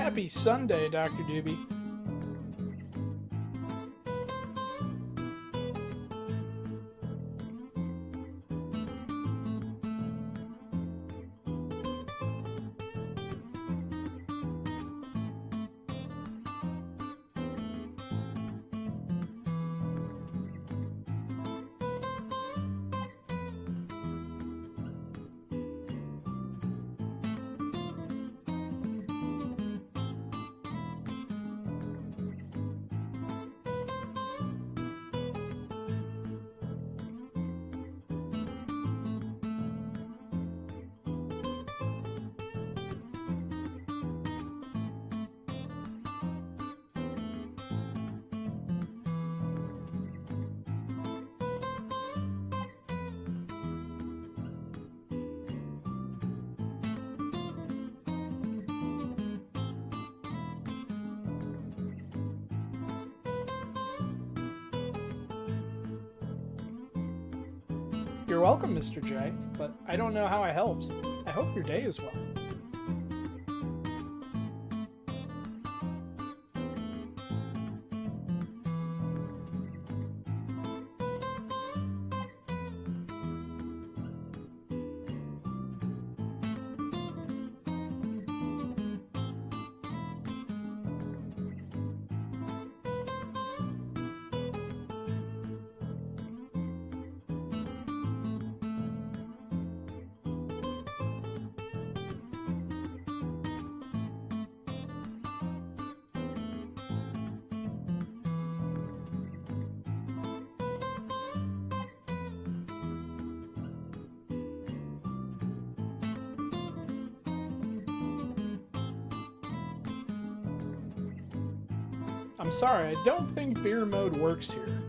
Happy Sunday, Dr. Doobie. You're welcome, Mr. J, but I don't know how I helped. I hope your day is well. I'm sorry, I don't think beer mode works here.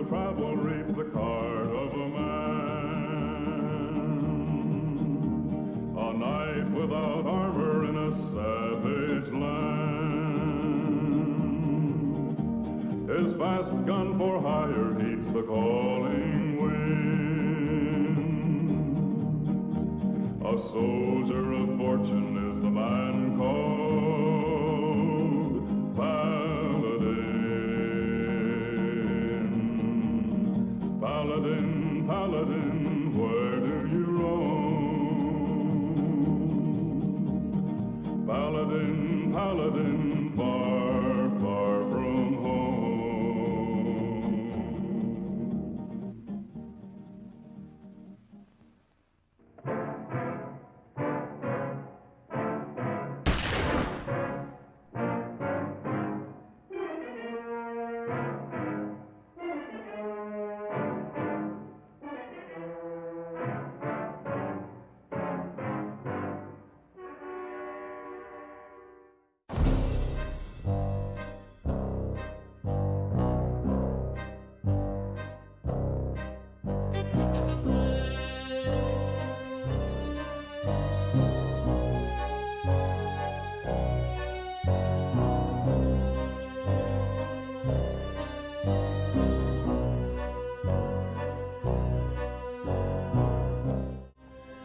travel reads the card of a man. A knight without armor in a savage land. His fast gun for hire heeds the calling wind. A soldier of fortune is the man called Paladin. Paladin, Paladin, where do you roam? Paladin, Paladin, far, far from home.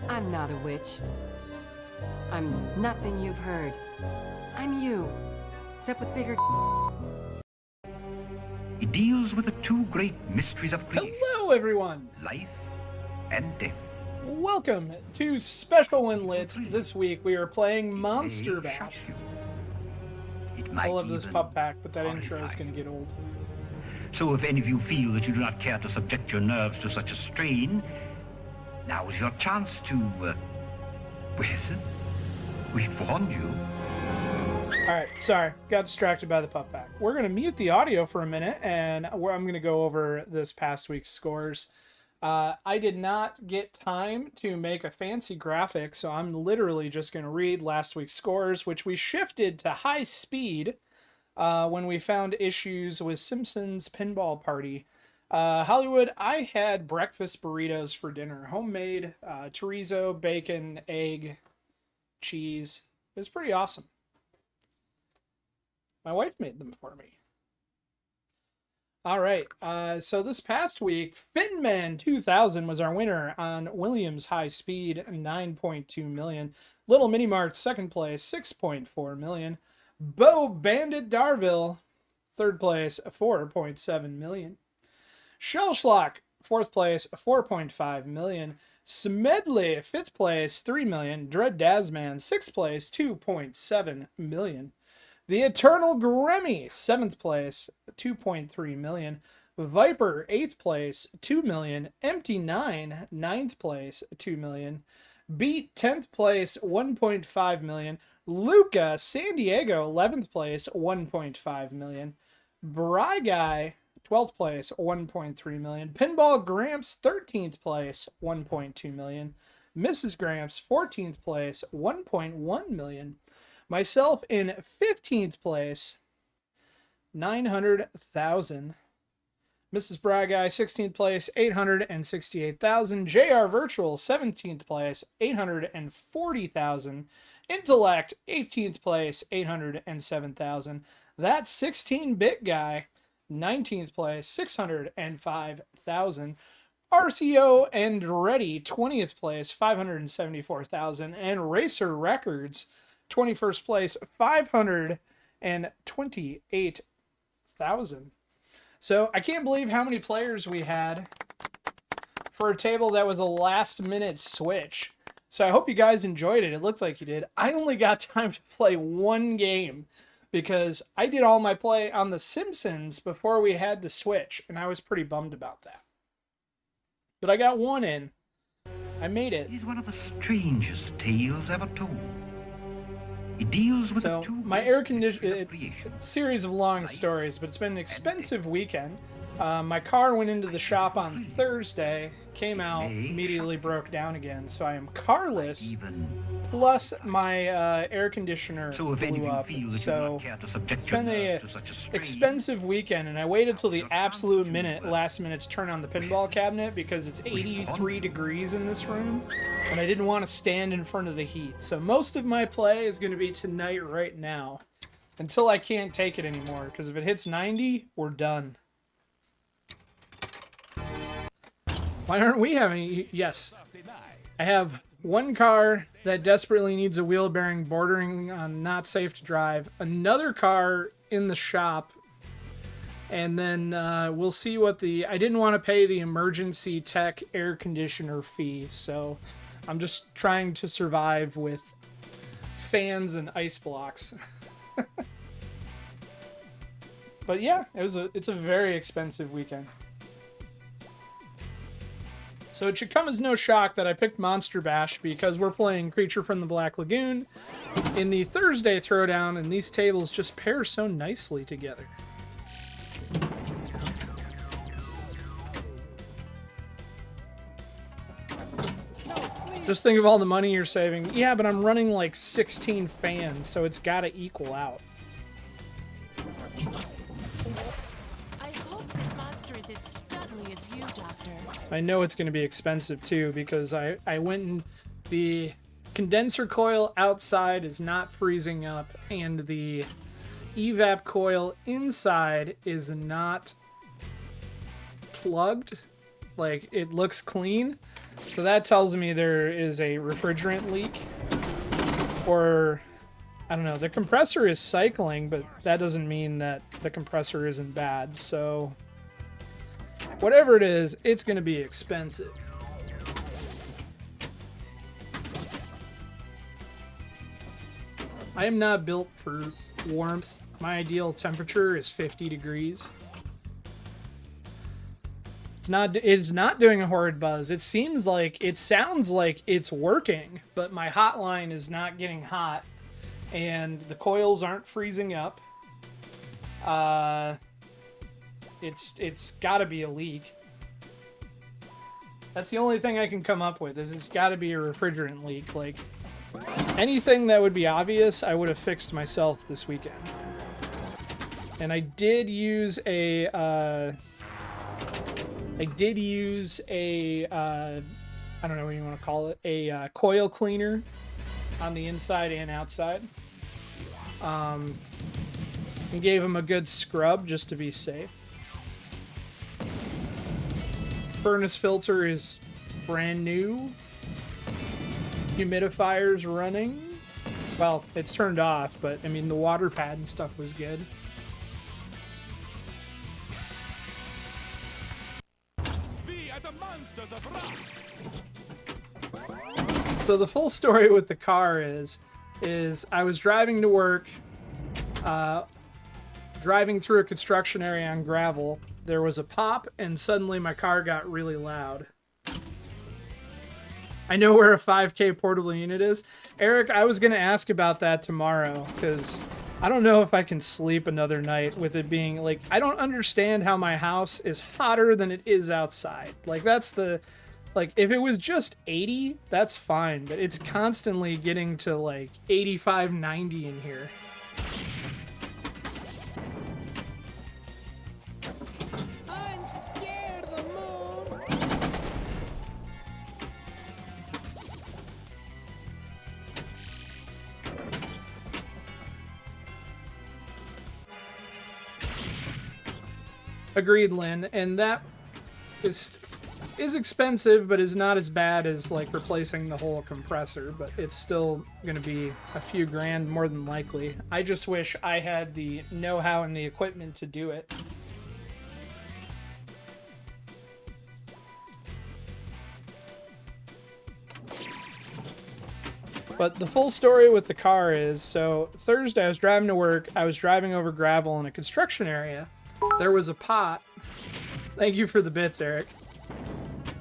I'm not a witch. I'm nothing you've heard. I'm you, except with bigger. It deals with the two great mysteries of creation. Hello, everyone. Life and death. Welcome to Special When Lit. This week we are playing Monster May shock Bash. you. It I might love this even pup pack, but that intro is horrify going to get old. So if any of you feel that you do not care to subject your nerves to such a strain, now is your chance to, well, we've warned you. Alright, sorry. Got distracted by the pup pack. We're going to mute the audio for a minute, and I'm going to go over this past week's scores. I did not get time to make a fancy graphic, so I'm literally just going to read last week's scores, which we shifted to high speed when we found issues with Simpsons Pinball Party. Hollywood, I had breakfast burritos for dinner. Homemade, chorizo, bacon, egg, cheese. It was pretty awesome. My wife made them for me. All right, so this past week, Finman 2000 was our winner on Williams High Speed, 9.2 million. Little Mini Mart, second place, 6.4 million. Bo Bandit Darville, third place, 4.7 million. Shellschlock, fourth place, 4.5 million. Smedley, fifth place, 3 million. Dread Dazman, sixth place, 2.7 million. The Eternal Grammy, 7th place, 2.3 million. Viper, 8th place, 2 million. Empty 9, 9th place, 2 million. Beat, 10th place, 1.5 million. Luca, San Diego, 11th place, 1.5 million. Bry Guy, 12th place, 1.3 million. Pinball Gramps, 13th place, 1.2 million. Mrs. Gramps, 14th place, 1.1 million. Myself in 15th place, 900,000. Mrs. Braguy, 16th place, 868,000. JR Virtual, 17th place, 840,000. Intellect, 18th place, 807,000. That 16-bit guy, 19th place, 605,000. RCO and Ready, 20th place, 574,000. And Racer Records, 21st place, 528,000. So I can't believe how many players we had for a table that was a last-minute switch. So I hope you guys enjoyed it. It looked like you did. I only got time to play one game because I did all my play on The Simpsons before we had to switch, and I was pretty bummed about that. But I got one in. I made it. It is one of the strangest tales ever told. It deals with So the two my great air mysteries of condition creation. series of long stories, but it's been an expensive weekend. My car went into the shop on Thursday, came out, immediately broke down again, so I am carless Even plus my air conditioner So if any of blew you up. feel that you do So not care to subject it's your been a nerves to such a strain, expensive weekend, and I waited till the absolute last minute to turn on the pinball cabinet because it's 83 degrees in this room, and I didn't want to stand in front of the heat. So most of my play is going to be tonight right now, until I can't take it anymore, because if it hits 90, we're done. Why aren't we having... Yes. I have one car that desperately needs a wheel bearing bordering on not safe to drive, another car in the shop, and then we'll see what the... I didn't want to pay the emergency tech air conditioner fee, so I'm just trying to survive with fans and ice blocks. But yeah, it's a very expensive weekend. So it should come as no shock that I picked Monster Bash because we're playing Creature from the Black Lagoon in the Thursday Throwdown, and these tables just pair so nicely together. Just think of all the money you're saving. Yeah, but I'm running like 16 fans, so it's got to equal out. I hope this monster is as struggling as you, Doctor. I know it's going to be expensive too because I went and the condenser coil outside is not freezing up and the evap coil inside is not plugged. Like, it looks clean. So that tells me there is a refrigerant leak. Or, I don't know, the compressor is cycling, but that doesn't mean that the compressor isn't bad. So, whatever it is, it's going to be expensive. I am not built for warmth. My ideal temperature is 50 degrees. It's not doing a horrid buzz. It sounds like it's working, but my hotline is not getting hot, and the coils aren't freezing up. It's got to be a leak. That's the only thing I can come up with. Is it's got to be a refrigerant leak. Like, anything that would be obvious, I would have fixed myself this weekend. And I did use a I don't know what you want to call it, a coil cleaner on the inside and outside. And gave them a good scrub just to be safe. Furnace filter is brand new. Humidifier's running. Well, it's turned off, but I mean the water pad and stuff was good. So the full story with the car is I was driving to work, driving through a construction area on gravel. There was a pop, and suddenly my car got really loud. I know where a 5K portable unit is. Eric, I was going to ask about that tomorrow, because I don't know if I can sleep another night with it being, like, I don't understand how my house is hotter than it is outside. Like, that's the... Like, if it was just 80, that's fine, but it's constantly getting to, like, 85, 90 in here. I'm scared of the moon. Agreed, Lynn, and that is expensive, but is not as bad as, like, replacing the whole compressor, but it's still going to be a few grand more than likely. I just wish I had the know-how and the equipment to do it. But the full story with the car is, so Thursday I was driving to work, I was driving over gravel in a construction area. There was a pot. Thank you for the bits, Eric.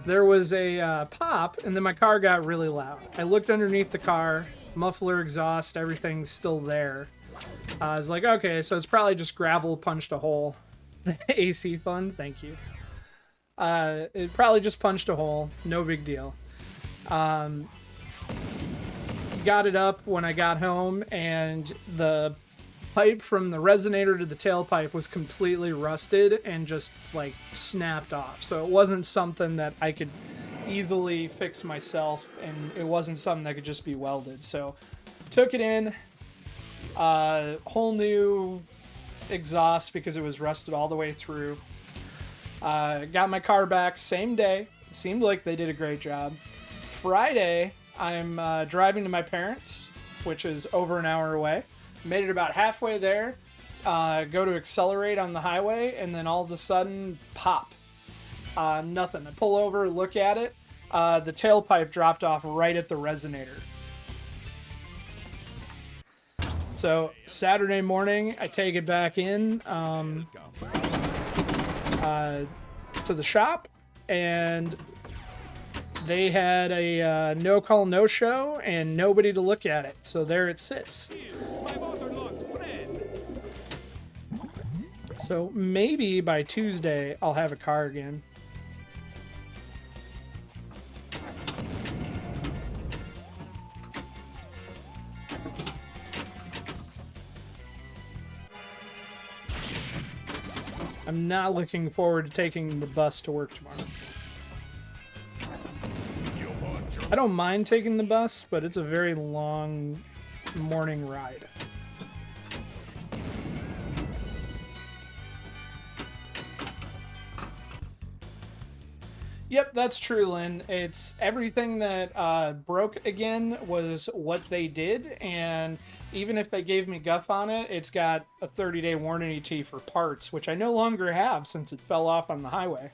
There was a pop, and then my car got really loud. I looked underneath the car, muffler, exhaust, everything's still there. I was like, okay, so it's probably just gravel punched a hole. The AC fund, thank you. It probably just punched a hole, no big deal. got it up when I got home, and the pipe from the resonator to the tailpipe was completely rusted and just like snapped off. So it wasn't something that I could easily fix myself, and it wasn't something that could just be welded. So took it in, whole new exhaust because it was rusted all the way through. Got my car back same day. Seemed like they did a great job. Friday, I'm driving to my parents', which is over an hour away. Made it about halfway there, go to accelerate on the highway, and then all of a sudden, pop. Nothing. I pull over, look at it. The tailpipe dropped off right at the resonator. So Saturday morning, I take it back in to the shop, and they had a no call, no show, and nobody to look at it. So there it sits. So maybe by Tuesday, I'll have a car again. I'm not looking forward to taking the bus to work tomorrow. I don't mind taking the bus, but it's a very long morning ride. Yep, that's true, Lynn. It's everything that broke again was what they did, and even if they gave me guff on it, it's got a 30-day warranty for parts, which I no longer have since it fell off on the highway.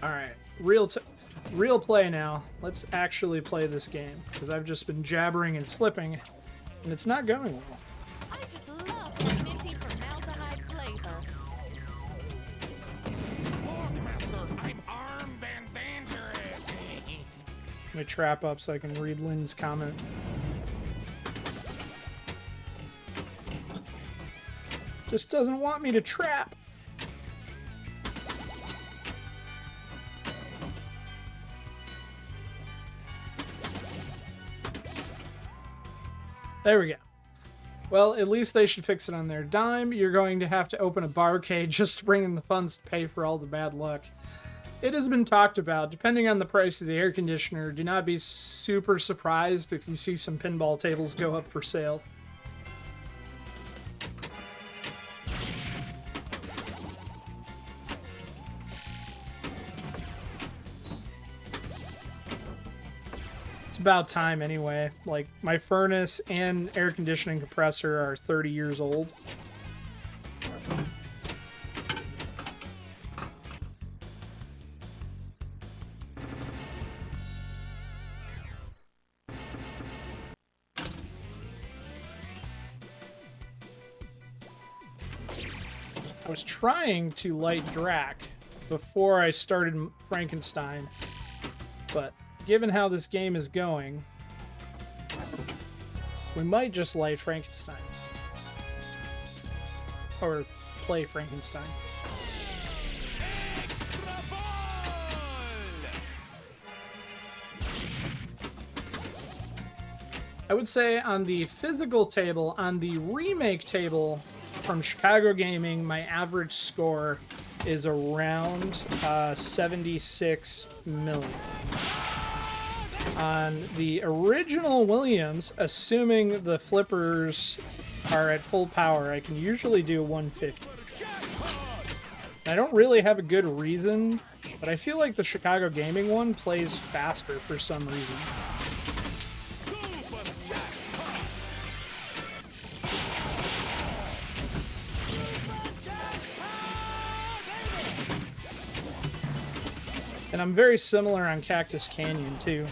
Alright, real play now. Let's actually play this game, because I've just been jabbering and flipping, and it's not going well. I just love minty formaldehyde flavor. I'm armed and dangerous. Let me trap up so I can read Lynn's comment. Just doesn't want me to trap. There we go. Well, at least they should fix it on their dime. You're going to have to open a barcade just to bring in the funds to pay for all the bad luck. It has been talked about. Depending on the price of the air conditioner, do not be super surprised if you see some pinball tables go up for sale. About time anyway. Like, my furnace and air conditioning compressor are 30 years old. I was trying to light Drac before I started Frankenstein, but given how this game is going, we might just light Frankenstein. Or play Frankenstein. I would say on the physical table, on the remake table from Chicago Gaming, my average score is around 76 million. On the original Williams, assuming the flippers are at full power, I can usually do 150. I don't really have a good reason, but I feel like the Chicago Gaming one plays faster for some reason. And I'm very similar on Cactus Canyon, too.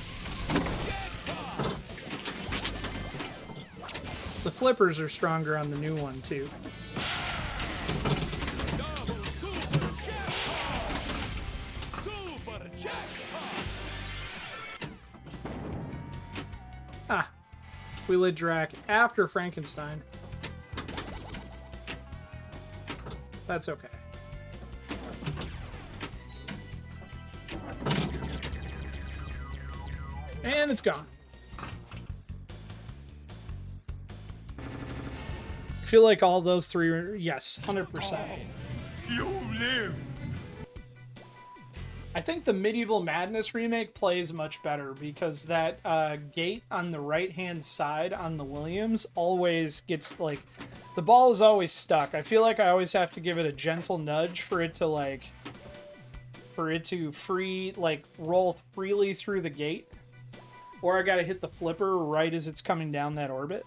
The flippers are stronger on the new one, too. Ah, we lit Drac after Frankenstein. That's okay. And it's gone. I feel like all those three are, yes, 100%. You live. I think the Medieval Madness remake plays much better because that gate on the right-hand side on the Williams always gets, like, the ball is always stuck. I feel like I always have to give it a gentle nudge for it to, like, roll freely through the gate. Or I gotta hit the flipper right as it's coming down that orbit.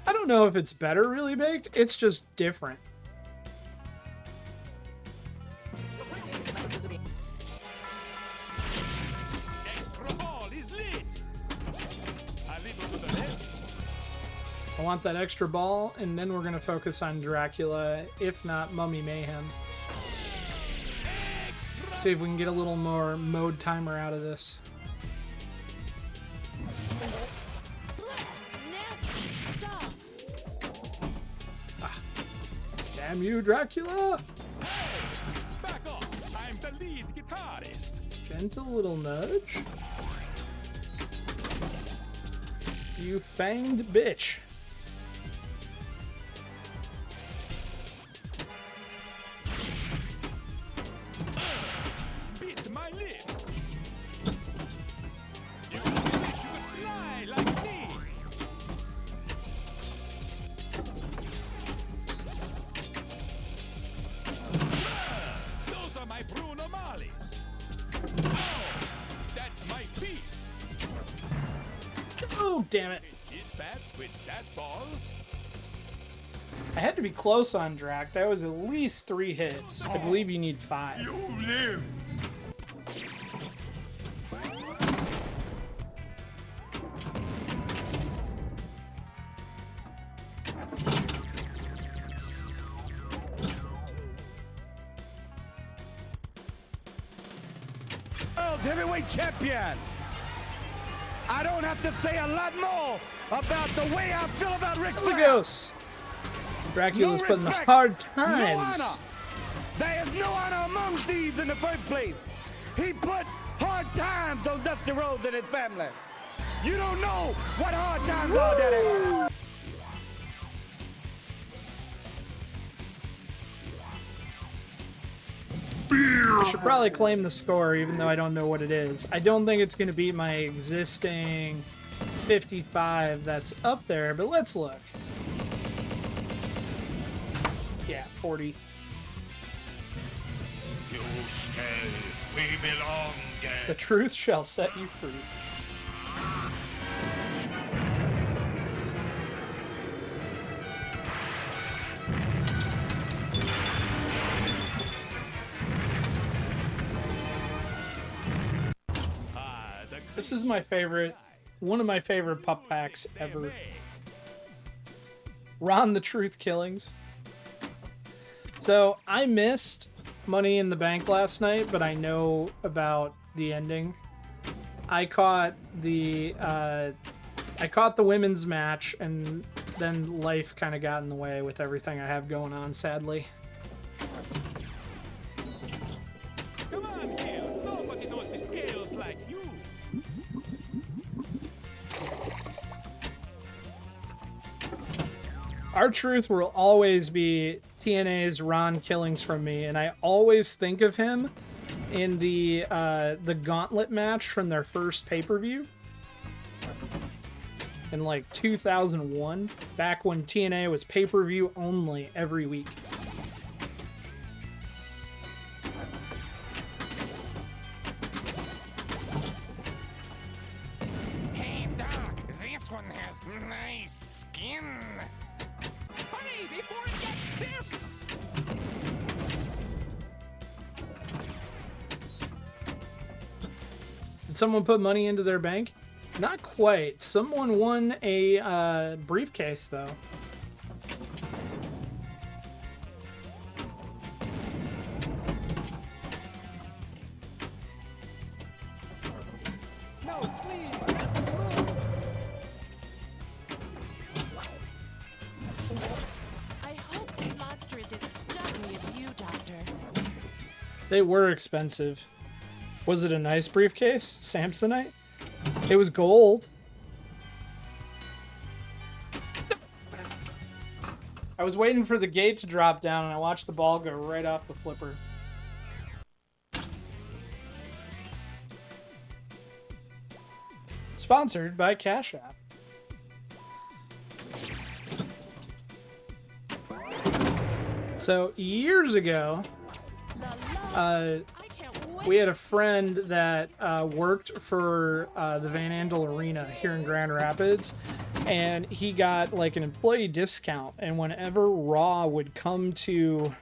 I don't know if it's better really baked, it's just different. Extra ball is lit. A little to the left. I want that extra ball, and then we're gonna focus on Dracula, if not Mummy Mayhem. See if we can get a little more mode timer out of this. Nasty stuff. Damn you, Dracula! Back off. I'm the lead guitarist. Gentle little nudge. You fanged bitch. Bit my lip. You wish you could fly like me. Those are my Bruno Marleys. Oh, that's my feet. Oh, damn it. Is that with that ball? I had to be close on Drac. That was at least 3 hits. I believe you need 5. You live. World's heavyweight champion. I don't have to say a lot more about the way I feel about Ric Holy Flair. Ghost. Dracula's putting the respect, hard No times. honor. There is no honor among thieves in the first place. He put hard times on Dusty Rhodes and his family. You don't know what hard times are, Daddy. I should probably claim the score, even though I don't know what it is. I don't think it's going to beat my existing 55 that's up there, but let's look. Yeah, 40. You stay. We belong The there. truth shall set you free. This is my favorite, one of my favorite pup packs ever. Ron the Truth Killings. So I missed Money in the Bank last night, but I know about the ending. I caught the women's match, and then life kind of got in the way with everything I have going on, sadly. Come on, Gil. Nobody knows the scales like you. Our truth will always be TNA's Ron Killings from me, and I always think of him in the Gauntlet match from their first pay-per-view in like 2001, back when TNA was pay-per-view only every week. Hey, Doc. This one has nice skin. Hurry before it gets stiff. Did someone put money into their bank? Not quite. Someone won a briefcase, though. They were expensive. Was it a nice briefcase? Samsonite? It was gold. I was waiting for the gate to drop down and I watched the ball go right off the flipper. Sponsored by Cash App. So years ago, we had a friend that worked for the Van Andel Arena here in Grand Rapids, and he got like an employee discount. And whenever Raw would come to,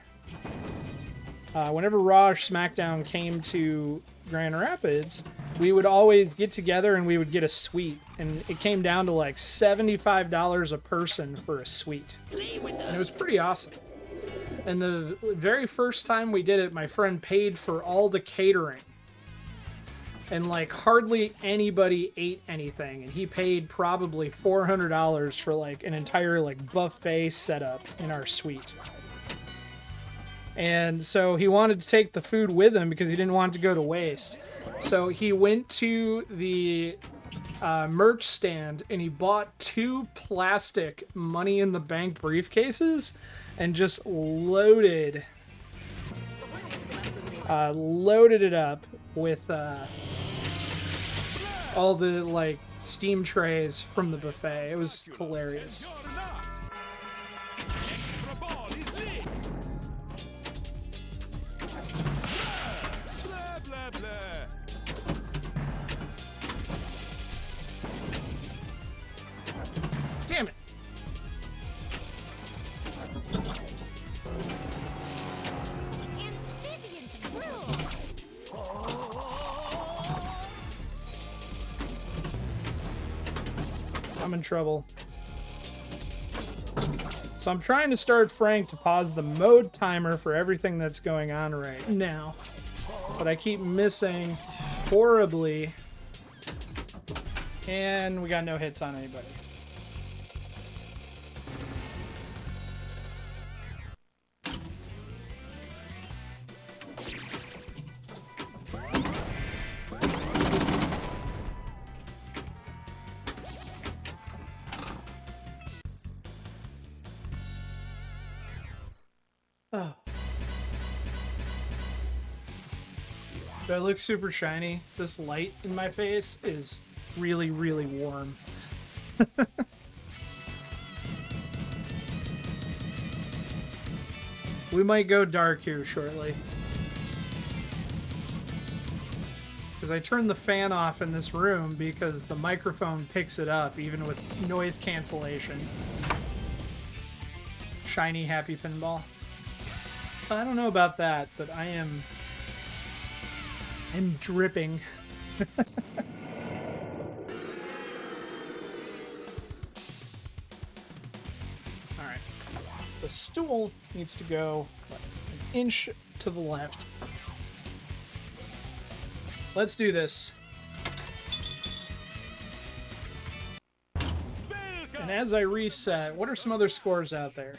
whenever Raw or SmackDown came to Grand Rapids, we would always get together and we would get a suite, and it came down to like $75 a person for a suite, and it was pretty awesome. And the very first time we did it, my friend paid for all the catering. And like hardly anybody ate anything. And he paid probably $400 for like an entire like buffet setup in our suite. And so he wanted to take the food with him because he didn't want it to go to waste. So he went to the merch stand and he bought 2 plastic Money in the Bank briefcases and just loaded it up with all the like steam trays from the buffet. It was hilarious. Damn it. I'm in trouble. So I'm trying to start Frank to pause the mode timer for everything that's going on right now. But I keep missing horribly. And we got no hits on anybody. Oh. Do I look super shiny? This light in my face is really, really warm. We might go dark here shortly. Because I turned the fan off in this room because the microphone picks it up even with noise cancellation. Shiny happy pinball. I don't know about that, but I'm dripping. Alright. The stool needs to go like, an inch to the left. Let's do this. And as I reset, what are some other scores out there?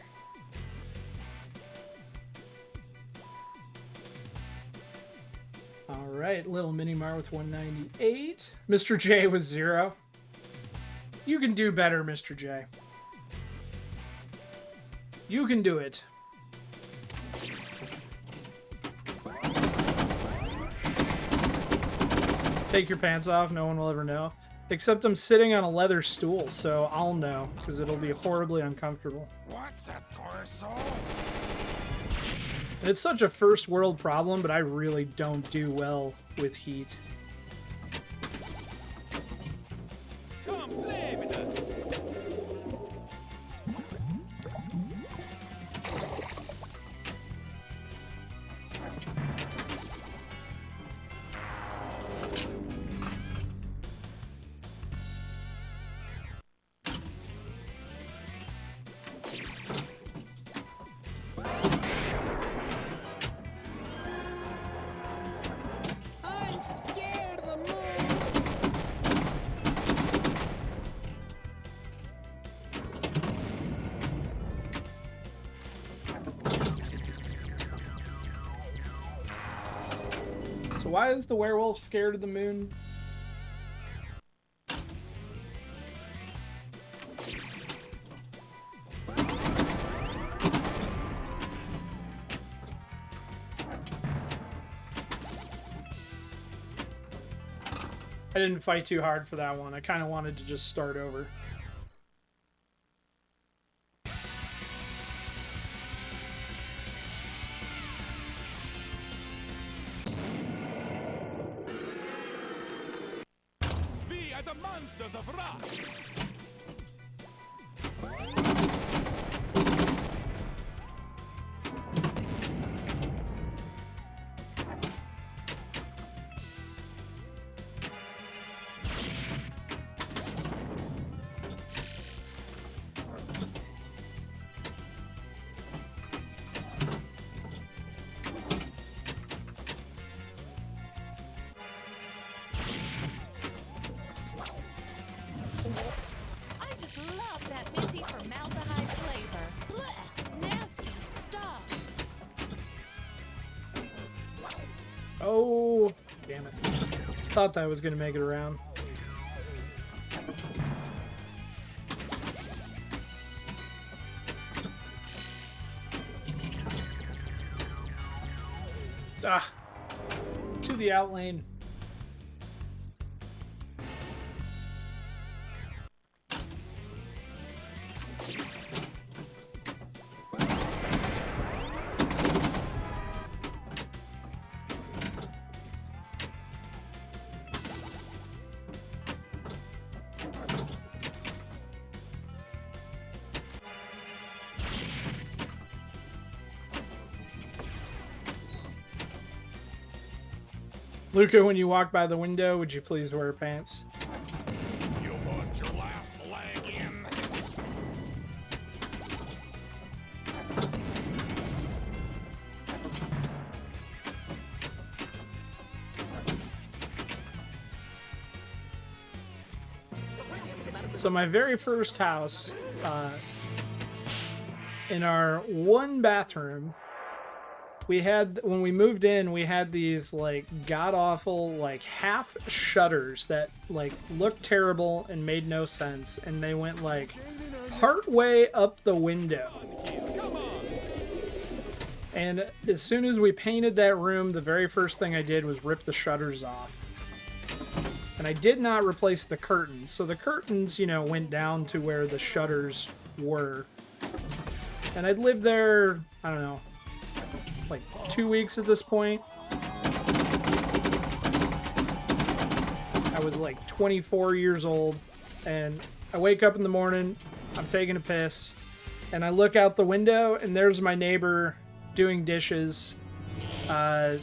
Alright, Little Minimar with 198. Mr. J with 0. You can do better, Mr. J. You can do it. Take your pants off, no one will ever know. Except I'm sitting on a leather stool, so I'll know, because it'll be horribly uncomfortable. What's a torso? It's such a first world problem, but I really don't do well with heat. Come play with us. I'm scared. So why is the werewolf scared of the moon? I didn't fight too hard for that one. I kind of wanted to just start over. We are the monsters of rock. I just love that minty formaldehyde flavor. Blech, nasty stuff. Oh, damn it. Thought that was going to make it around. Ah, to the out lane. Luca, when you walk by the window, would you please wear pants? You put your left leg in. So my very first house, in our one bathroom, we had, when we moved in, we had these like god-awful like half shutters that like looked terrible and made no sense, and they went like part way up the window. And as soon as we painted that room, the very first thing I did was rip the shutters off. And I did not replace the curtains. So the curtains, you know, went down to where the shutters were. And I'd lived there, I don't know, like 2 weeks at this point. I was like 24 years old. And I wake up in the morning, I'm taking a piss, and I look out the window, and there's my neighbor doing dishes. You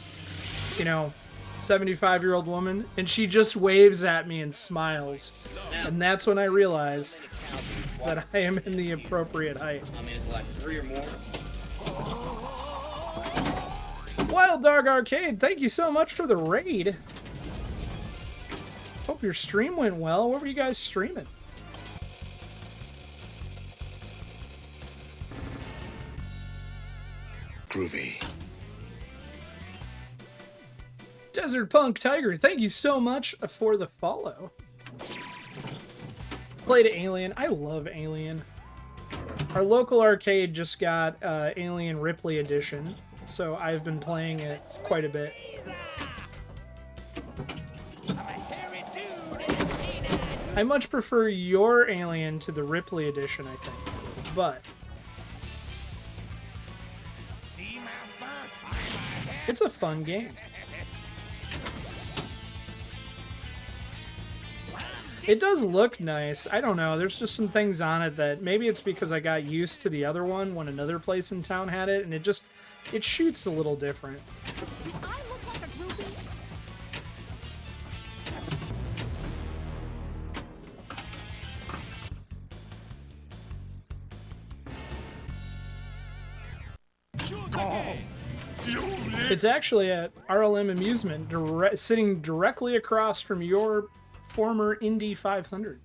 know, 75-year-old woman, and she just waves at me and smiles. And that's when I realize that I am in the appropriate height. I mean, it's like 3 or more. Wild Dog Arcade, thank you so much for the raid. Hope your stream went well. What were you guys streaming? Groovy. Desert Punk Tiger, thank you so much for the follow. Played Alien. I love Alien. Our local arcade just got Alien Ripley Edition, so I've been playing it quite a bit. I much prefer your Alien to the Ripley Edition, I think, but it's a fun game. It does look nice. I don't know. There's just some things on it that maybe it's because I got used to the other one when another place in town had it, and it shoots a little different. Do I look like a groupie? It's actually at RLM Amusement, sitting directly across from your former Indy 500.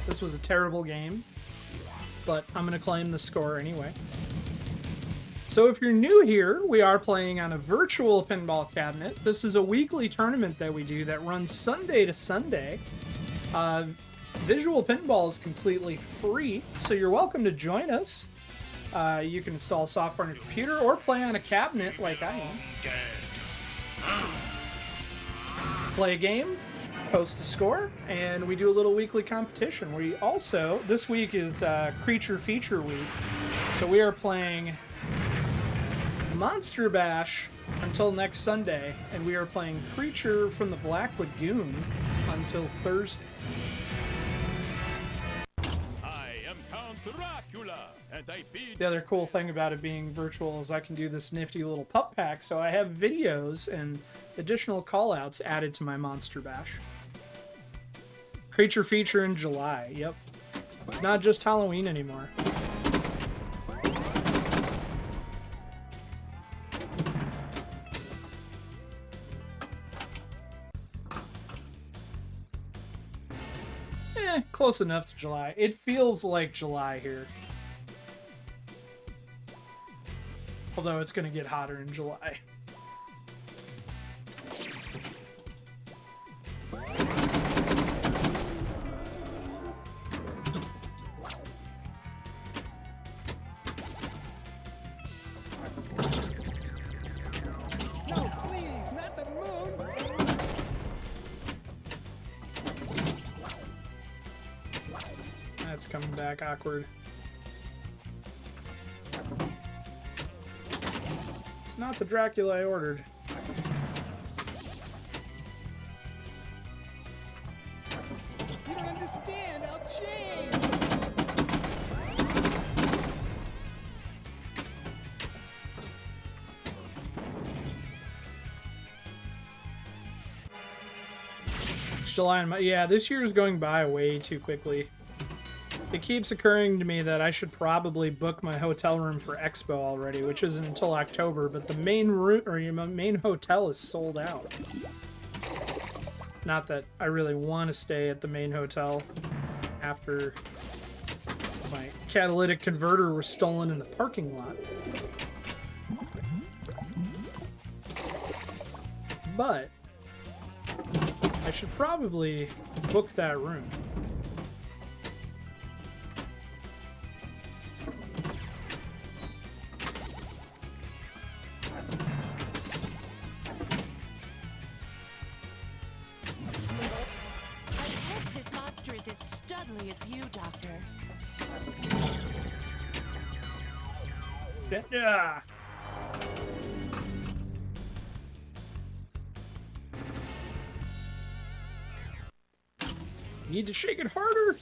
This was a terrible game, but I'm going to claim the score anyway. So if you're new here, we are playing on a virtual pinball cabinet. This is a weekly tournament that we do that runs Sunday to Sunday. Visual pinball is completely free, so you're welcome to join us. You can install software on your computer or play on a cabinet like I am. Play a game, post a score, and we do a little weekly competition. We also, this week is Creature Feature Week, so we are playing Monster Bash until next Sunday, and we are playing Creature from the Black Lagoon until Thursday. I am Count Dracula, and I beat... The other cool thing about it being virtual is I can do this nifty little pup pack, so I have videos and additional callouts added to my Monster Bash. Creature Feature in July, yep. It's not just Halloween anymore. Close enough to July. It feels like July here. Although it's going to get hotter in July. No, please, not the moon. That's coming back awkward. It's not the Dracula I ordered. You don't understand. I'll change. It's July and yeah, this year is going by way too quickly. It keeps occurring to me that I should probably book my hotel room for Expo already, which isn't until October, but the main room or your main hotel is sold out. Not that I really want to stay at the main hotel after my catalytic converter was stolen in the parking lot. But I should probably book that room. As you, Doctor. Yeah. Need to shake it harder.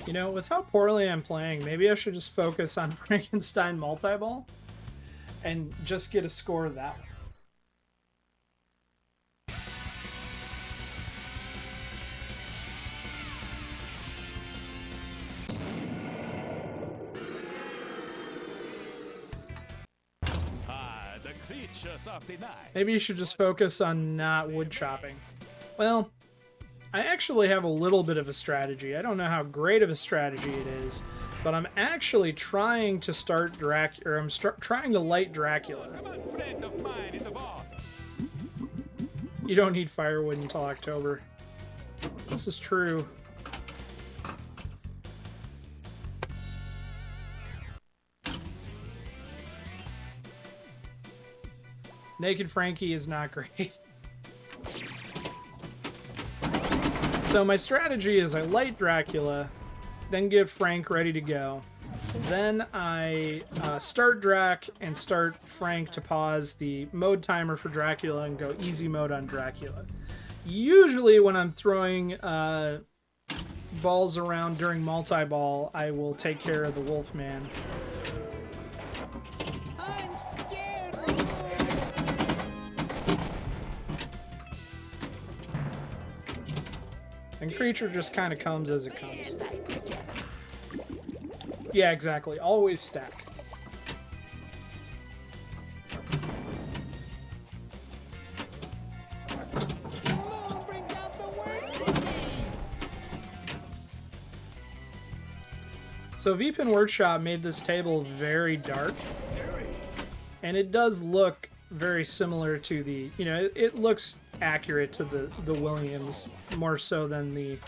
You know, with how poorly I'm playing, maybe I should just focus on Frankenstein multi-ball and just get a score that way. The creatures of the night. Maybe you should just focus on not wood chopping. Well, I actually have a little bit of a strategy. I don't know how great of a strategy it is, but I'm actually trying to start trying to light Dracula. Come on, friend of mine in the water. You don't need firewood until October. This is true. Naked Frankie is not great. So my strategy is I light Dracula, then get Frank ready to go. Then I start Drac and start Frank to pause the mode timer for Dracula and go easy mode on Dracula. Usually when I'm throwing balls around during multi-ball, I will take care of the Wolfman. I'm scared. And creature just kind of comes as it comes. Yeah, exactly. Always stack. Brings out the worst in me. So VPIN Workshop made this table very dark. And it does look very similar to the, you know, it looks accurate to the Williams more so than the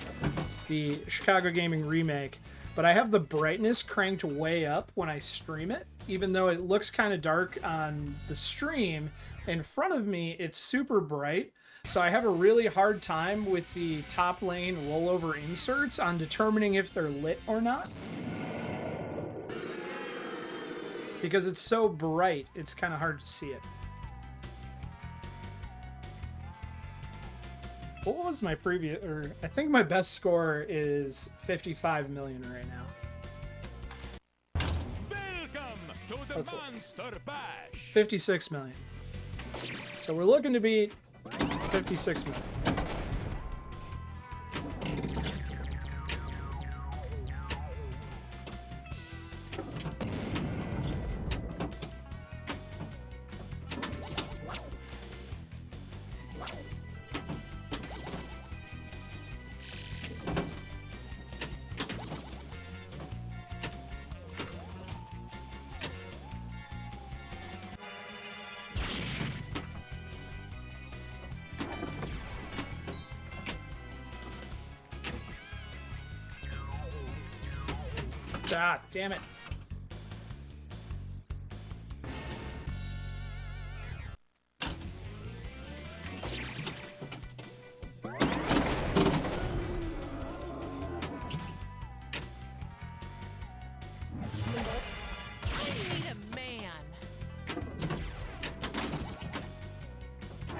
Chicago Gaming remake. But I have the brightness cranked way up when I stream it, even though it looks kind of dark on the stream. In front of me, it's super bright. So I have a really hard time with the top lane rollover inserts on determining if they're lit or not. Because it's so bright, it's kind of hard to see it. What was my previous, or I think my best score is 55 million right now. Welcome to the Let's look. Monster Bash. 56 million. So we're looking to beat 56 million. Ah, damn it. I need a man.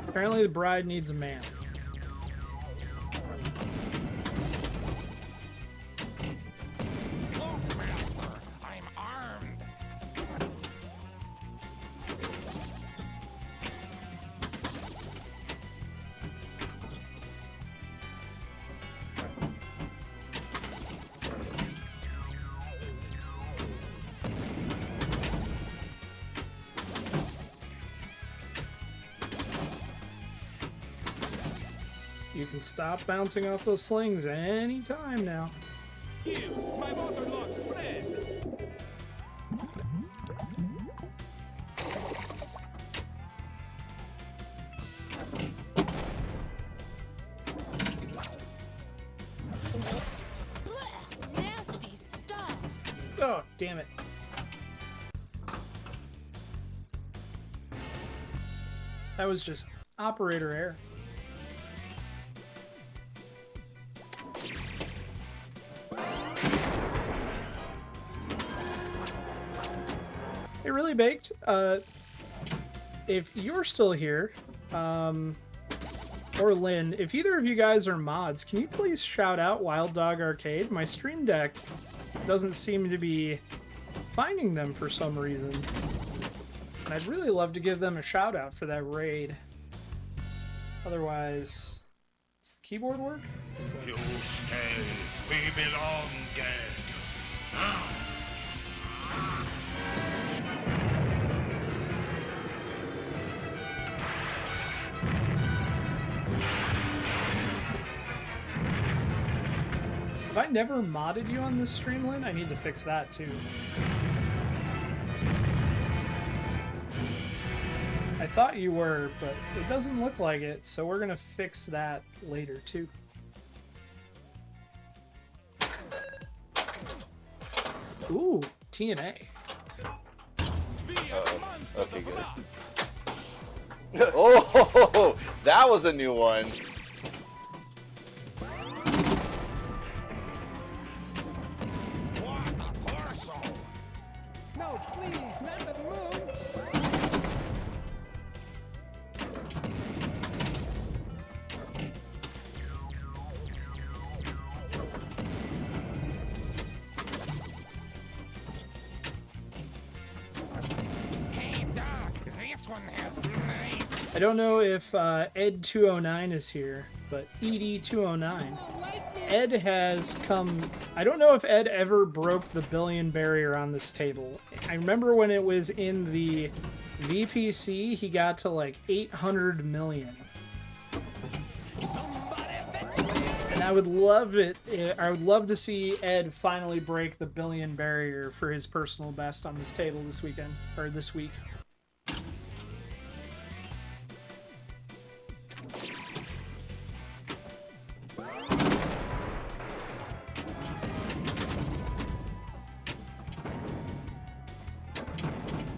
Apparently the bride needs a man. Look, Master, I'm armed. You can stop bouncing off those slings anytime now. Give my waterlogged friend. Blech, nasty stuff. Oh, damn it. That was just operator error. Hey, Really Baked, if you're still here, or Lynn, if either of you guys are mods, can you please shout out Wild Dog Arcade? My stream deck doesn't seem to be finding them for some reason. And I'd really love to give them a shout out for that raid. Otherwise, does the keyboard work? It's like, You stay. We belong dead. have I never modded you on this stream, Lynn? I need to fix that too. I thought you were, but it doesn't look like it, so we're gonna fix that later too. Ooh, TNA. Okay, good. Oh, that was a new one. What a torso! No, please, not the moon! Hey, Doc, this one has nice. I don't know if Ed209 is here. but ED209. Ed has come... I don't know if Ed ever broke the billion barrier on this table. I remember when it was in the VPC, he got to like 800 million. And I would love it. I would love to see Ed finally break the billion barrier for his personal best on this table this weekend, or this week.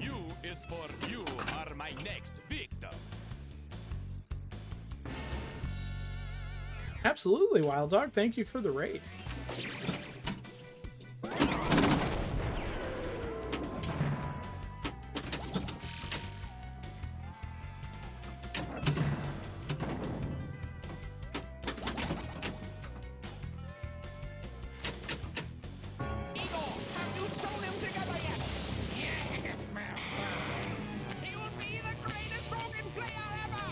You is for you are my next victim. Absolutely, Wild Dog. Thank you for the raid. Eagle, have you sewn him together yet? Yes, master. He will be the greatest broken player ever.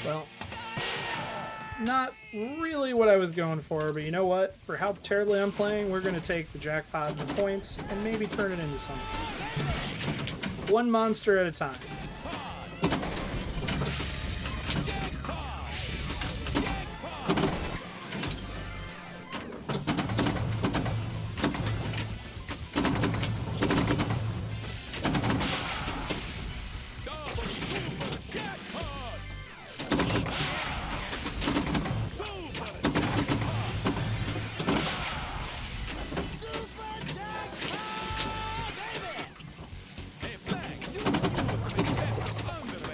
Well, not really what I was going for, but you know what? For how terribly I'm playing, we're going to take the jackpot and the points and maybe turn it into something. One monster at a time.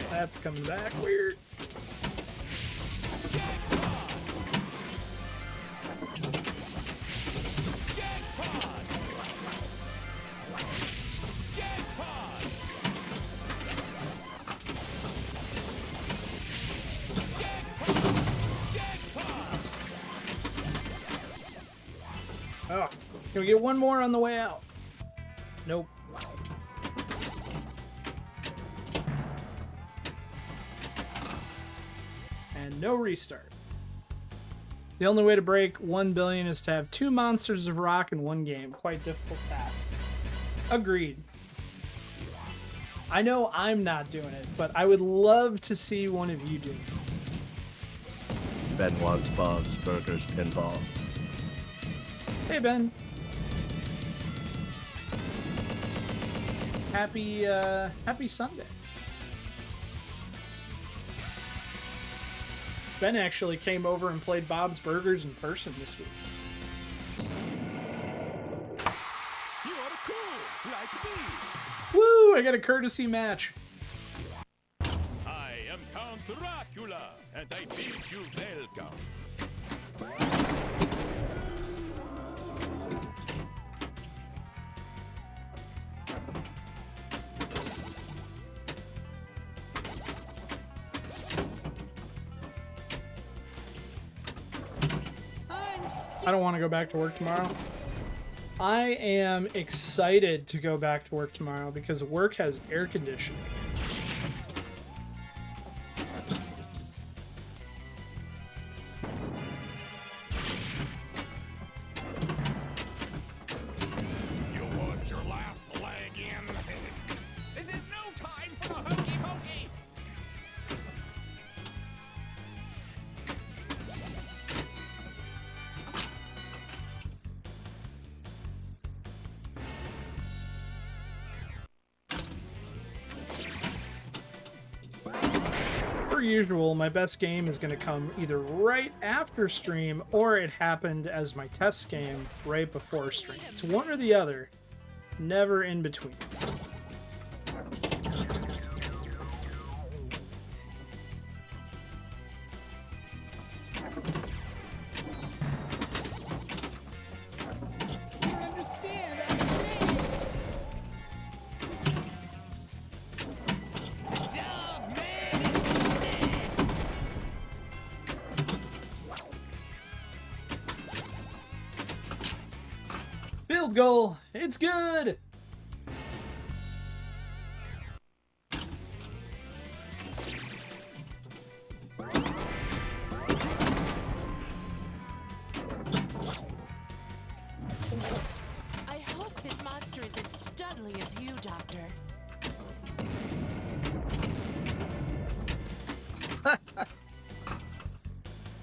That's coming back weird. Oh, can we get one more on the way out? Nope. And no restart. The only way to break 1 billion is to have 2 monsters of rock in one game. Quite difficult task. Agreed. I know I'm not doing it, but I would love to see one of you do it. Ben wants Bob's Burgers Pinball. Hey, Ben. Happy Sunday. Ben actually came over and played Bob's Burgers in person this week. You are cool, like me. Woo! I got a courtesy match. I am Count Dracula, and I bid you welcome. I don't want to go back to work tomorrow. I am excited to go back to work tomorrow because work has air conditioning. You want your last leg in? Is it no time for the hokey pokey? Per usual, my best game is going to come either right after stream or it happened as my test game right before stream. It's one or the other, never in between. Field goal, it's good!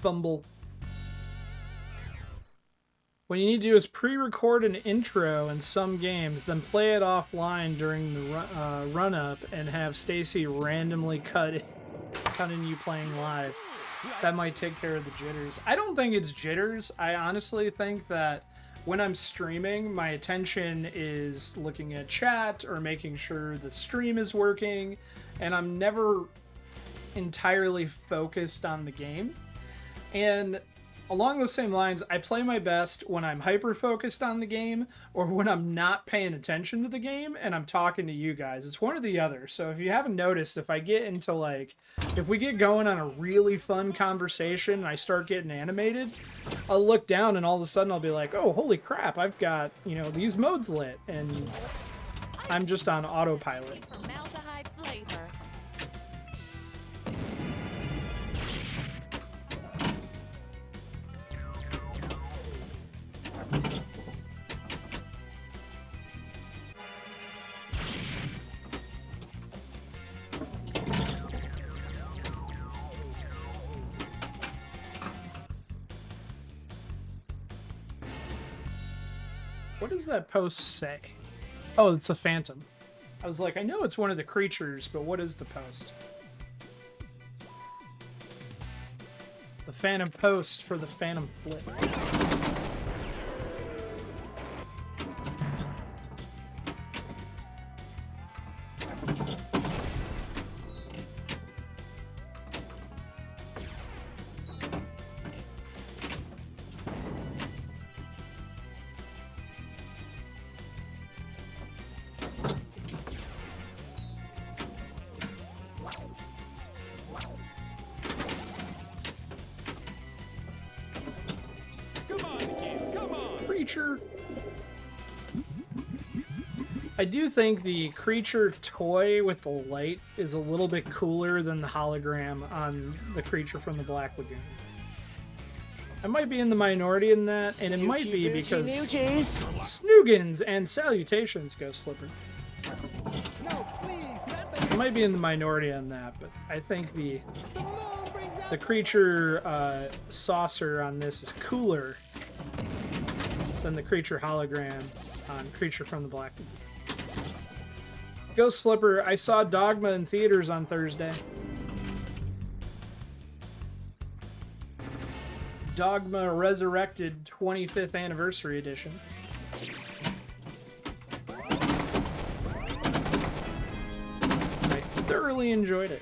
fumble. What you need to do is pre-record an intro in some games, then play it offline during the run-up and have Stacy randomly cut in you playing live. That might take care of the jitters. I don't think it's jitters. I honestly think that when I'm streaming, my attention is looking at chat or making sure the stream is working, and I'm never entirely focused on the game. And along those same lines, I play my best when I'm hyper-focused on the game or when I'm not paying attention to the game and I'm talking to you guys. It's one or the other. So if you haven't noticed, if I get into if we get going on a really fun conversation and I start getting animated, I'll look down and all of a sudden I'll be like, oh, holy crap, I've got, these modes lit. And I'm just on autopilot. Formaldehyde flavor. What does that post say? Oh, it's a phantom. I was like, I know it's one of the creatures, but what is the post? The phantom post for the phantom flip. I do think the creature toy with the light is a little bit cooler than the hologram on the creature from the Black Lagoon. I might be in the minority in that, and it might be because Snoogans and salutations, Ghost Flipper. I might be in the minority on that, but I think the creature saucer on this is cooler than the creature hologram on Creature from the Black Lagoon. Ghost Flipper, I saw Dogma in theaters on Thursday. Dogma Resurrected 25th Anniversary Edition. I thoroughly enjoyed it.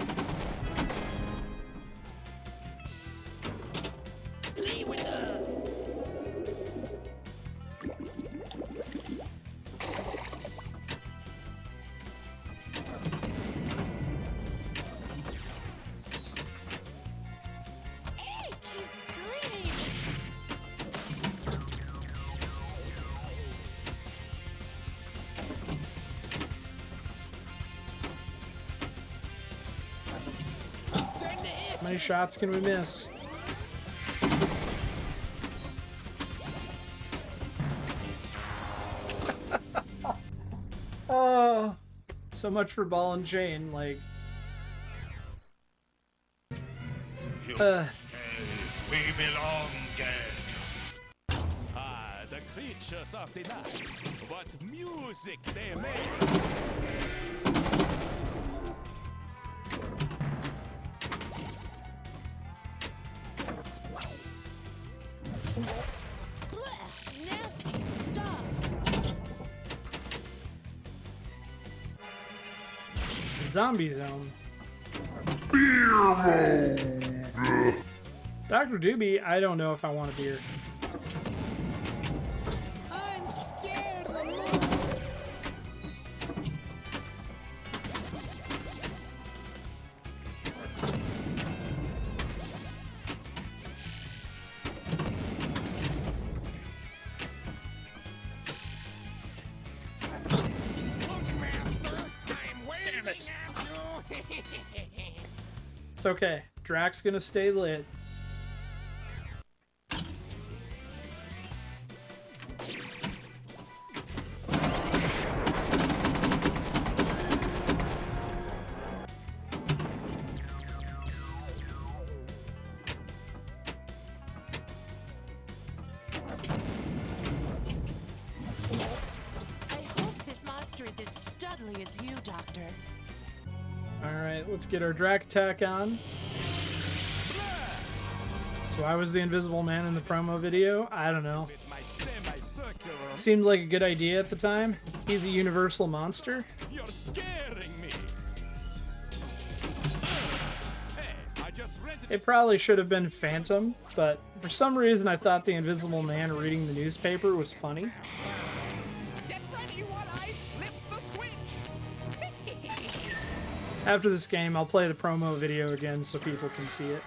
Play with us. How many shots can we miss? Oh, so much for ball and chain, like. We belong dead. Ah, the creatures of the night. What music they make. Nasty stuff. Zombie Zone. Dr. Doobie, I don't know if I want a beer. I'm scared of the moon. Look, Master, I'm waving at you. It's okay. Drax gonna stay lit. deadly as you, Doctor. Alright, let's get our Drac attack on. So I was the Invisible Man in the promo video? I don't know. With my semicircular. Seemed like a good idea at the time. He's a universal monster. You're scaring me. Hey, I just rented. It probably should have been Phantom, but for some reason I thought the Invisible Man reading the newspaper was funny. Get ready while I flip the switch. After this game, I'll play the promo video again so people can see it.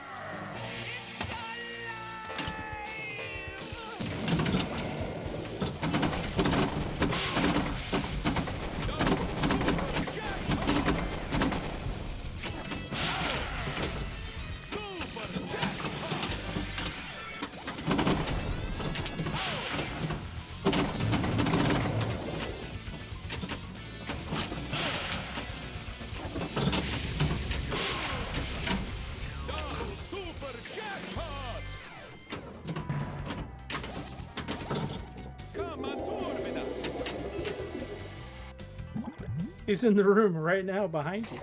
He's in the room right now behind you.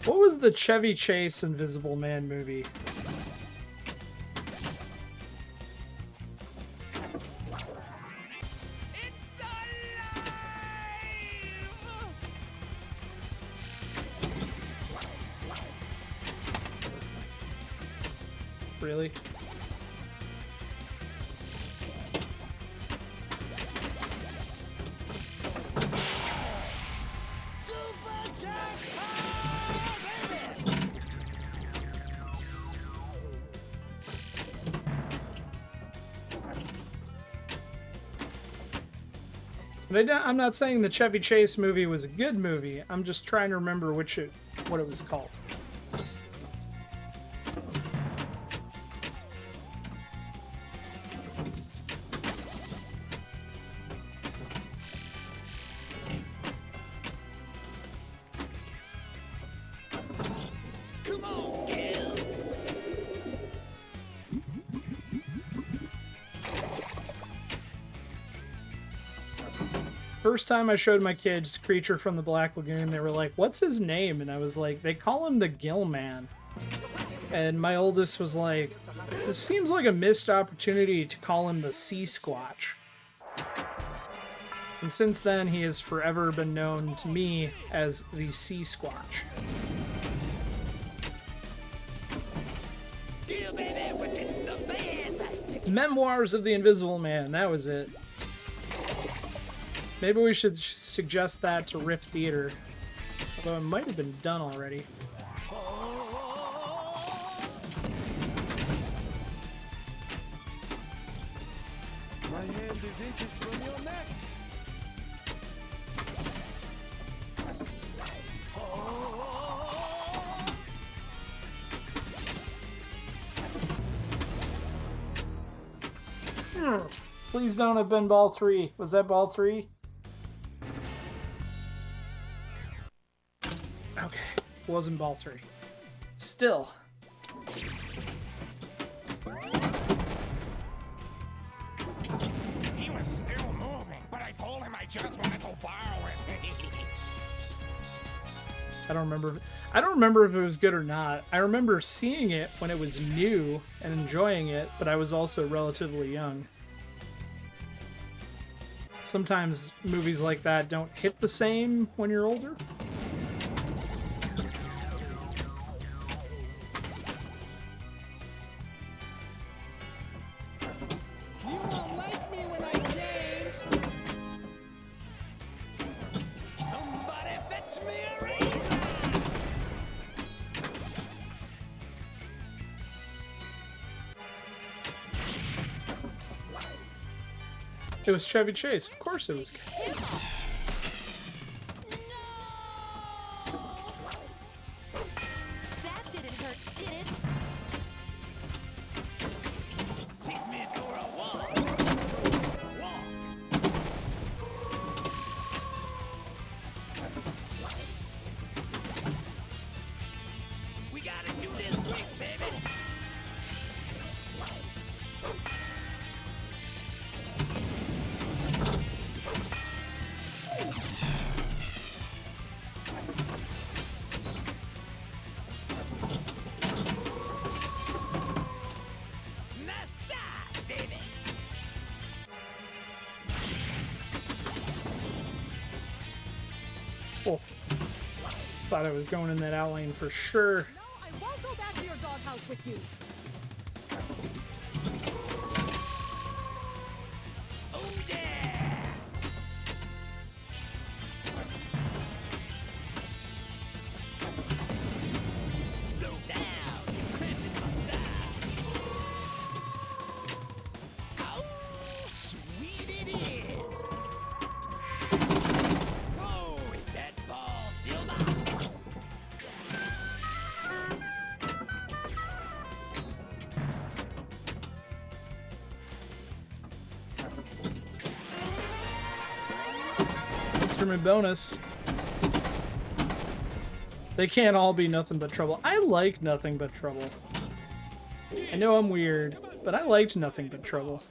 What was the Chevy Chase Invisible Man movie? It's alive! Really? I'm not saying the Chevy Chase movie was a good movie. I'm just trying to remember what it was called. Come on, Gil. First time I showed my kids Creature from the Black Lagoon, they were like, "What's his name?" And I was like, "They call him the Gill Man." And my oldest was like, "This seems like a missed opportunity to call him the Sea Squatch." And since then, he has forever been known to me as the Sea Squatch. Gil, baby, we're getting the band back together. Memoirs of the Invisible Man, that was it. Maybe we should suggest that to Rift Theater. Although it might have been done already. My hand is inches from your neck. Please don't have been ball 3. Was that ball 3? Okay, wasn't ball 3. Still. He was still moving, but I told him I just wanted to borrow it. I don't remember if it was good or not. I remember seeing it when it was new and enjoying it, but I was also relatively young. Sometimes movies like that don't hit the same when you're older. You won't like me when I change. Somebody fetch me a razor. It was Chevy Chase. Of course it was good. That didn't hurt, did it? Take me for a walk. Walk. We gotta do this quick, baby. shot, baby. Oh. Thought I was going in that out lane for sure. No, I won't go back to your doghouse with you. Oh yeah. Slow down, you're cramping my style. Oh, sweet it is. Whoa, is that ball silver? Instrument bonus. They can't all be nothing but trouble. I like nothing but trouble. I know I'm weird, but I liked nothing but trouble.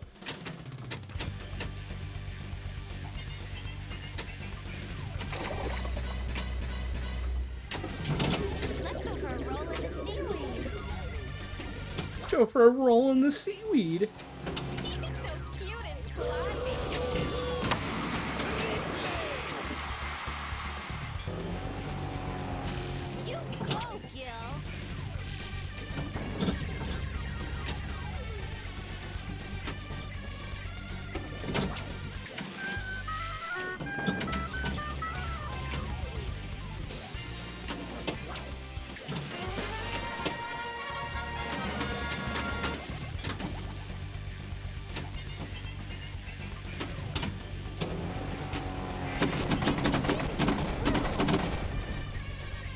Let's go for a roll in the seaweed. Let's go for a roll in the seaweed. He's so cute and slimy. You go, Gil.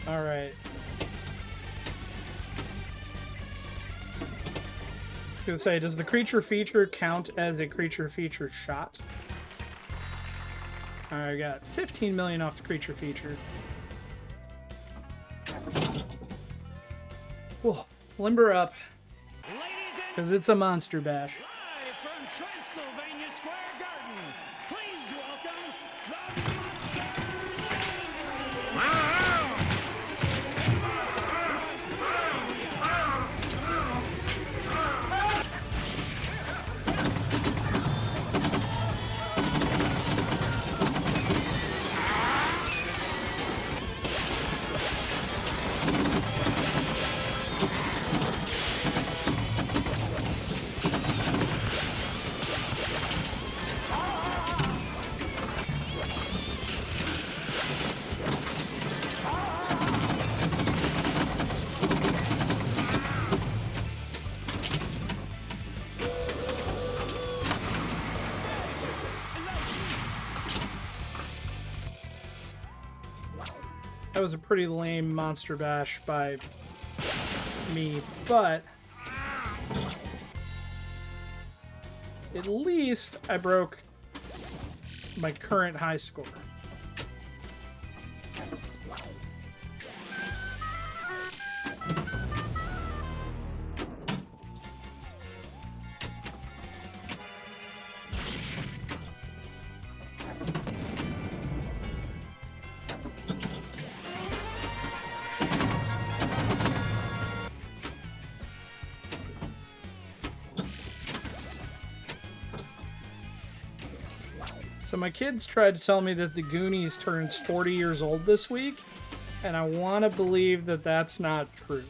All right. I was gonna say, does the creature feature count as a creature feature shot? All right, I got 15 million off the creature feature. Whoa, limber up, because it's a monster bash. Live from Transylvania Square Garden, please welcome the That was a pretty lame monster bash by me, but at least I broke my current high score. So my kids tried to tell me that the Goonies turns 40 years old this week, and I want to believe that that's not true.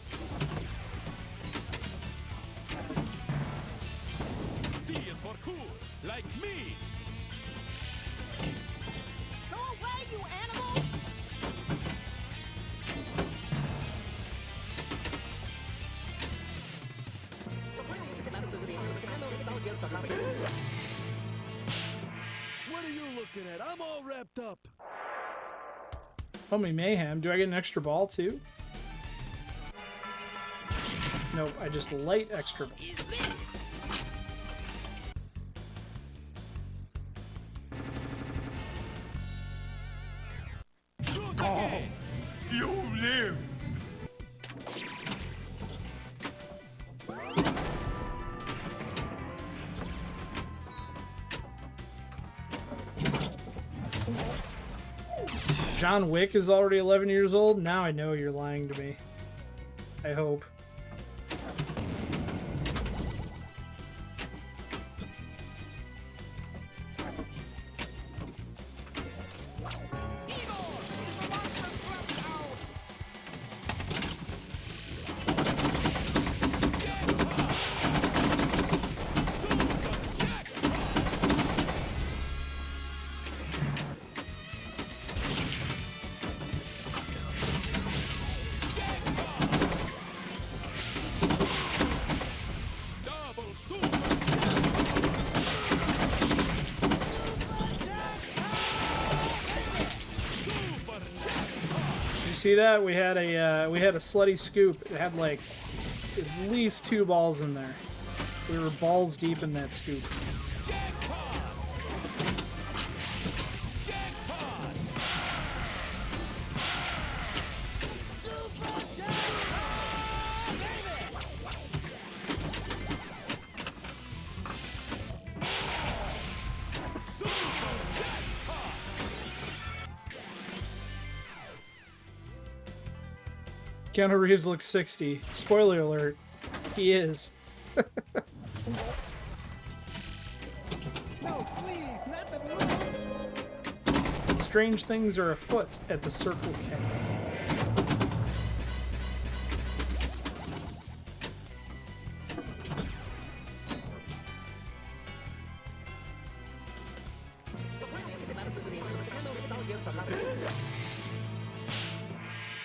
C is for cool, like me. Go away, you animal! What are you looking at? I'm all wrapped up. Homie Mayhem, do I get an extra ball too? Nope, I just light extra ball. Oh, You live. John Wick is already 11 years old? Now I know you're lying to me. I hope. You see that? We had a slutty scoop. It had like at least 2 balls in there. We were balls deep in that scoop. Keanu Reeves looks 60. Spoiler alert, he is. No, please, not the Strange things are afoot at the Circle K.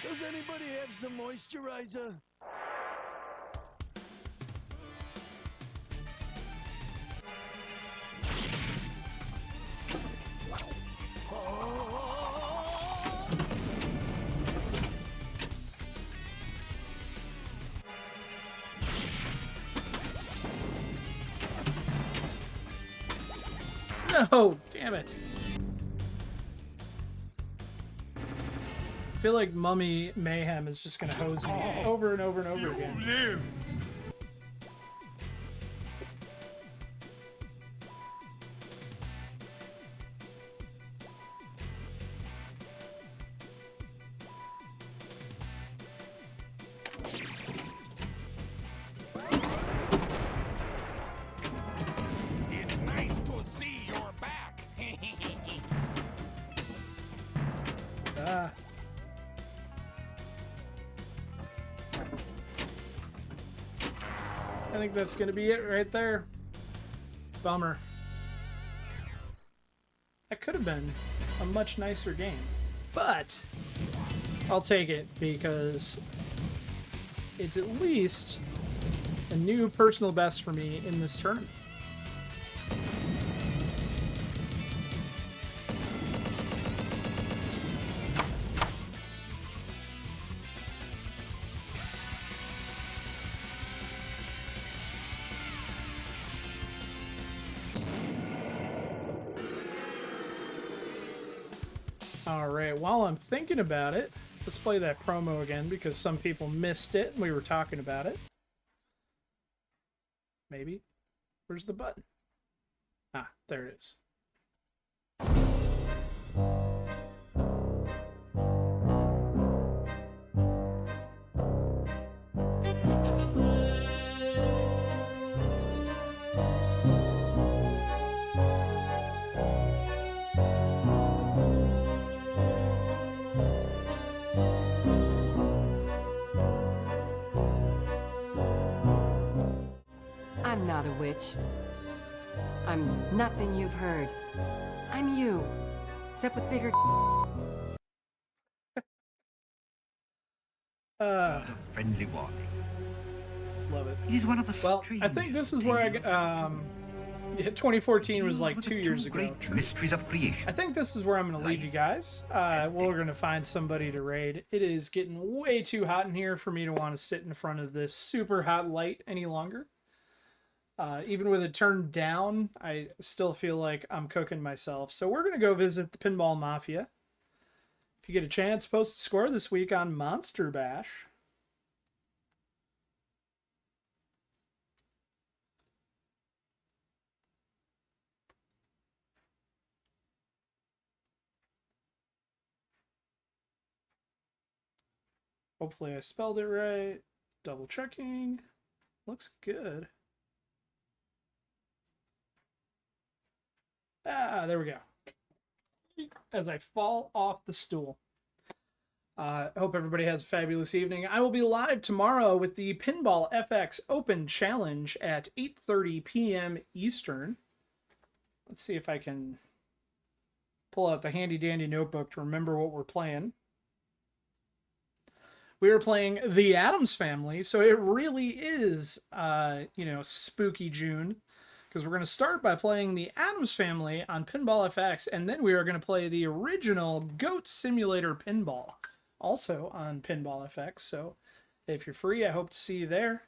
Does anybody have some moisturizer? No, damn it. I feel like Mummy Mayhem is just gonna hose me over and over and over again. It's nice to see you're back. Ah. I think that's gonna be it right there. Bummer. That could have been a much nicer game, but I'll take it because it's at least a new personal best for me in this tournament. Alright, while I'm thinking about it, let's play that promo again because some people missed it and we were talking about it. Maybe. Where's the button? Ah, there it is. I'm not a witch. I'm nothing you've heard. I'm you, except with bigger. Friendly warning. Love it. It is one of the Well, I think this is where yeah, 2014 was like 2 years ago. Mysteries of creation. I think this is where I'm going to leave you guys. We're going to find somebody to raid. It is getting way too hot in here for me to want to sit in front of this super hot light any longer. Even with it turned down, I still feel like I'm cooking myself. So we're going to go visit the Pinball Mafia. If you get a chance, post a score this week on Monster Bash. Hopefully I spelled it right. Double checking. Looks good. Ah, there we go. As I fall off the stool. I hope everybody has a fabulous evening. I will be live tomorrow with the Pinball FX Open Challenge at 8:30 p.m. Eastern. Let's see if I can pull out the handy dandy notebook to remember what we're playing. we were playing The Addams Family, so it really is, spooky June, because we're going to start by playing The Addams Family on Pinball FX, and then we are going to play the original Goat Simulator Pinball, also on Pinball FX. So if you're free, I hope to see you there.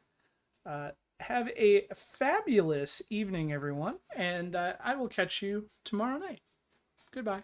Have a fabulous evening, everyone, and I will catch you tomorrow night. Goodbye.